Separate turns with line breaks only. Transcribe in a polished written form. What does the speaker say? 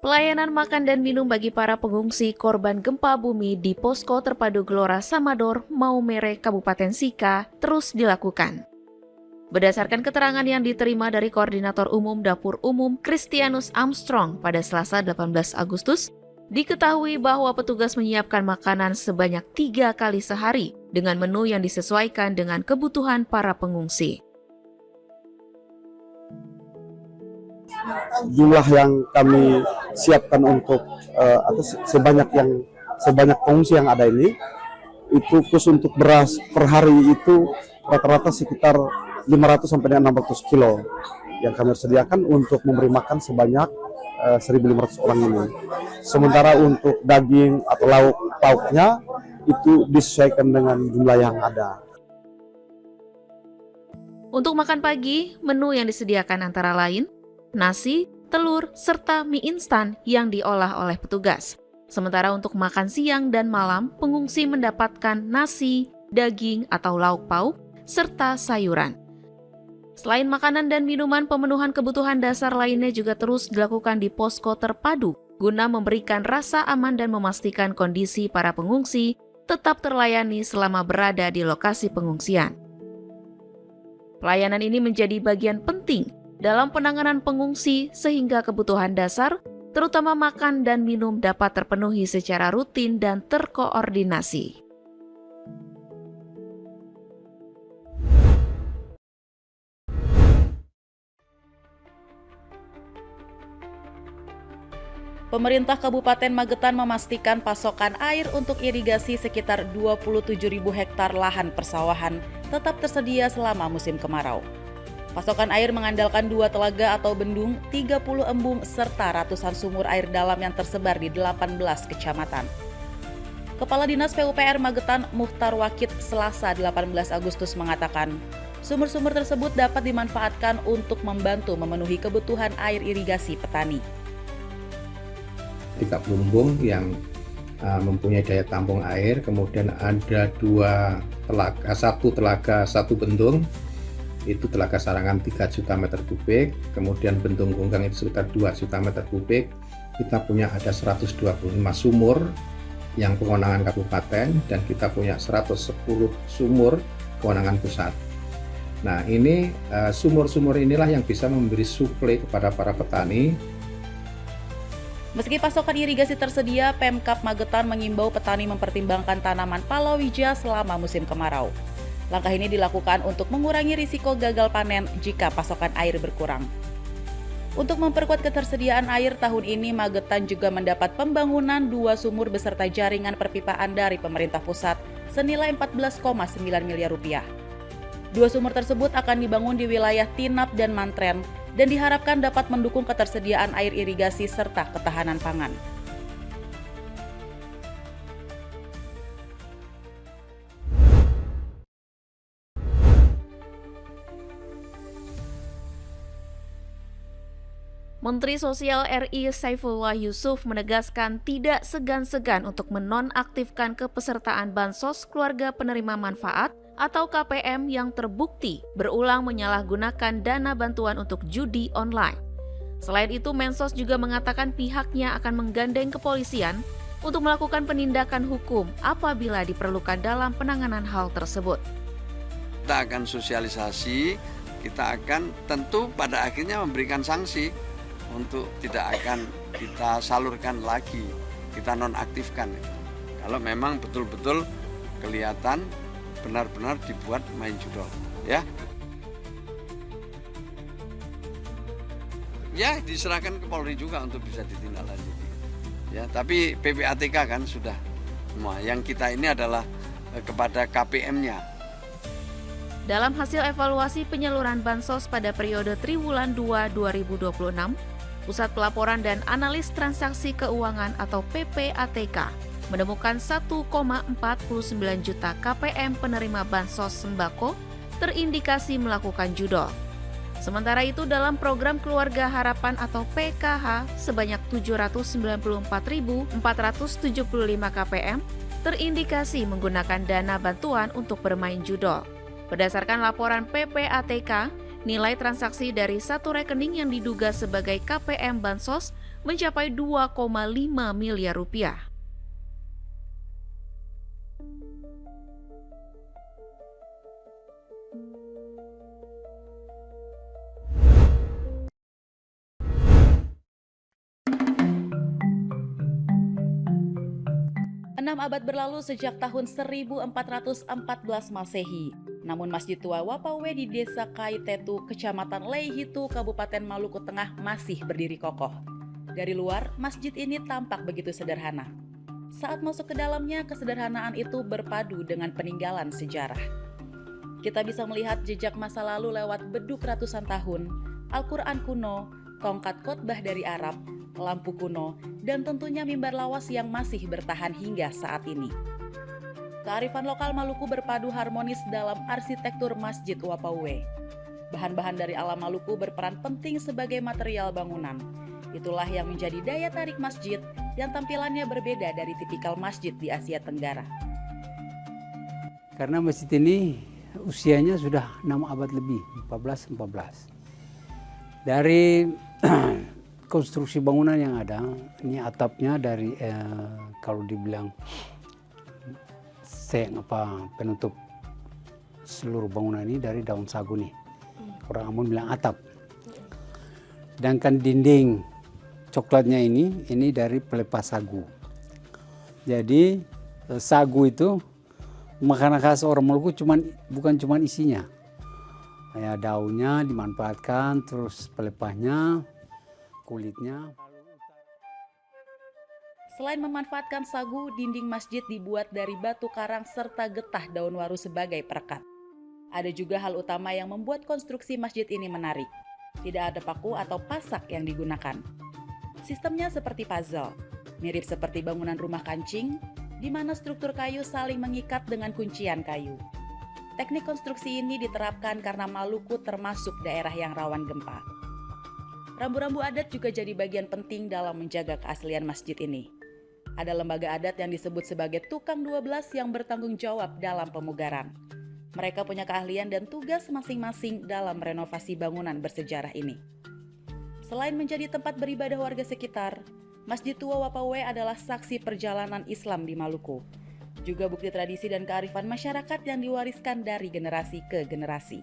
Pelayanan makan dan minum bagi para pengungsi korban gempa bumi di Posko Terpadu Gelora Samador, Maumere, Kabupaten Sika terus dilakukan. Berdasarkan keterangan yang diterima dari Koordinator Umum Dapur Umum Christianus Armstrong pada Selasa 18 Agustus, diketahui bahwa petugas menyiapkan makanan sebanyak 3 kali sehari dengan menu yang disesuaikan dengan kebutuhan para pengungsi.
Jumlah yang kami siapkan untuk sebanyak pengungsi yang ada ini itu khusus untuk beras per hari itu rata-rata sekitar 500 sampai dengan 600 kilo yang kami sediakan untuk memberi makan sebanyak 1.500 orang ini. Sementara untuk daging atau lauk pauknya itu disesuaikan dengan jumlah yang ada.
Untuk makan pagi, menu yang disediakan antara lain nasi, telur, serta mie instan yang diolah oleh petugas. Sementara untuk makan siang dan malam, pengungsi mendapatkan nasi, daging atau lauk pauk, serta sayuran. Selain makanan dan minuman, pemenuhan kebutuhan dasar lainnya juga terus dilakukan di posko terpadu, guna memberikan rasa aman dan memastikan kondisi para pengungsi tetap terlayani selama berada di lokasi pengungsian. Pelayanan ini menjadi bagian penting dalam penanganan pengungsi sehingga kebutuhan dasar, terutama makan dan minum dapat terpenuhi secara rutin dan terkoordinasi.
Pemerintah Kabupaten Magetan memastikan pasokan air untuk irigasi sekitar 27.000 hektar lahan persawahan tetap tersedia selama musim kemarau. Pasokan air mengandalkan 2 telaga atau bendung, 30 embung, serta ratusan sumur air dalam yang tersebar di 18 kecamatan. Kepala Dinas PUPR Magetan Muhtar Wakid Selasa 18 Agustus mengatakan, sumur-sumur tersebut dapat dimanfaatkan untuk membantu memenuhi kebutuhan air irigasi petani.
30 embung yang mempunyai daya tampung air, kemudian ada 2 telaga, 1 telaga, 1 bendung, itu telaga Sarangan 3 juta meter kubik, kemudian Bendung Gonggang itu sekitar 2 juta meter kubik. Kita punya ada 125 sumur yang kewenangan kabupaten dan kita punya 110 sumur kewenangan pusat. Nah, ini sumur-sumur inilah yang bisa memberi suplai kepada para petani.
Meski pasokan irigasi tersedia, Pemkab Magetan mengimbau petani mempertimbangkan tanaman palawija selama musim kemarau. Langkah ini dilakukan untuk mengurangi risiko gagal panen jika pasokan air berkurang. Untuk memperkuat ketersediaan air tahun ini, Magetan juga mendapat pembangunan 2 sumur beserta jaringan perpipaan dari pemerintah pusat senilai 14,9 miliar rupiah. 2 sumur tersebut akan dibangun di wilayah Tinap dan Mantren dan diharapkan dapat mendukung ketersediaan air irigasi serta ketahanan pangan.
Menteri Sosial RI Saifullah Yusuf menegaskan tidak segan-segan untuk menonaktifkan kepesertaan Bansos Keluarga Penerima Manfaat atau KPM yang terbukti berulang menyalahgunakan dana bantuan untuk judi online. Selain itu, Mensos juga mengatakan pihaknya akan menggandeng kepolisian untuk melakukan penindakan hukum apabila diperlukan dalam penanganan hal tersebut.
Kita akan sosialisasi, kita akan tentu pada akhirnya memberikan sanksi untuk tidak akan kita salurkan lagi, kita nonaktifkan. Kalau memang betul-betul kelihatan benar-benar dibuat main judul, ya. Ya, diserahkan ke Polri juga untuk bisa ditindaklanjuti. Ya, tapi PPATK kan sudah semua. Yang kita ini adalah kepada KPM-nya.
Dalam hasil evaluasi penyaluran Bansos pada periode Triwulan 2 2026, Pusat Pelaporan dan Analis Transaksi Keuangan atau PPATK menemukan 1,49 juta KPM penerima Bansos Sembako terindikasi melakukan judol. Sementara itu dalam program Keluarga Harapan atau PKH sebanyak 794.475 KPM terindikasi menggunakan dana bantuan untuk bermain judol. Berdasarkan laporan PPATK, nilai transaksi dari satu rekening yang diduga sebagai KPM Bansos mencapai 2,5 miliar rupiah.
Enam abad berlalu sejak tahun 1414 Masehi. Namun Masjid Tua Wapawe di Desa Kaitetu, Kecamatan Leihitu, Kabupaten Maluku Tengah masih berdiri kokoh. Dari luar, masjid ini tampak begitu sederhana. Saat masuk ke dalamnya, kesederhanaan itu berpadu dengan peninggalan sejarah. Kita bisa melihat jejak masa lalu lewat beduk ratusan tahun, Al-Quran kuno, tongkat khotbah dari Arab, lampu kuno, dan tentunya mimbar lawas yang masih bertahan hingga saat ini. Kearifan lokal Maluku berpadu harmonis dalam arsitektur Masjid Wapawe. Bahan-bahan dari alam Maluku berperan penting sebagai material bangunan. Itulah yang menjadi daya tarik masjid yang tampilannya berbeda dari tipikal masjid di Asia Tenggara.
Karena masjid ini usianya sudah 6 abad lebih, 14. Dari konstruksi bangunan yang ada, ini atapnya dari kalau dibilang penutup seluruh bangunan ini dari daun sagu nih. Orang Ambon bilang atap. Sedangkan dinding coklatnya ini dari pelepah sagu. Jadi sagu itu makanan khas orang Maluku bukan cuma isinya. Ya, daunnya dimanfaatkan, terus pelepahnya, kulitnya.
Selain memanfaatkan sagu, dinding masjid dibuat dari batu karang serta getah daun waru sebagai perekat. Ada juga hal utama yang membuat konstruksi masjid ini menarik. Tidak ada paku atau pasak yang digunakan. Sistemnya seperti puzzle, mirip seperti bangunan rumah kancing, di mana struktur kayu saling mengikat dengan kuncian kayu. Teknik konstruksi ini diterapkan karena Maluku termasuk daerah yang rawan gempa. Rambu-rambu adat juga jadi bagian penting dalam menjaga keaslian masjid ini. Ada lembaga adat yang disebut sebagai tukang 12 yang bertanggung jawab dalam pemugaran. Mereka punya keahlian dan tugas masing-masing dalam renovasi bangunan bersejarah ini. Selain menjadi tempat beribadah warga sekitar, Masjid Tua Wapawe adalah saksi perjalanan Islam di Maluku. Juga bukti tradisi dan kearifan masyarakat yang diwariskan dari generasi ke generasi.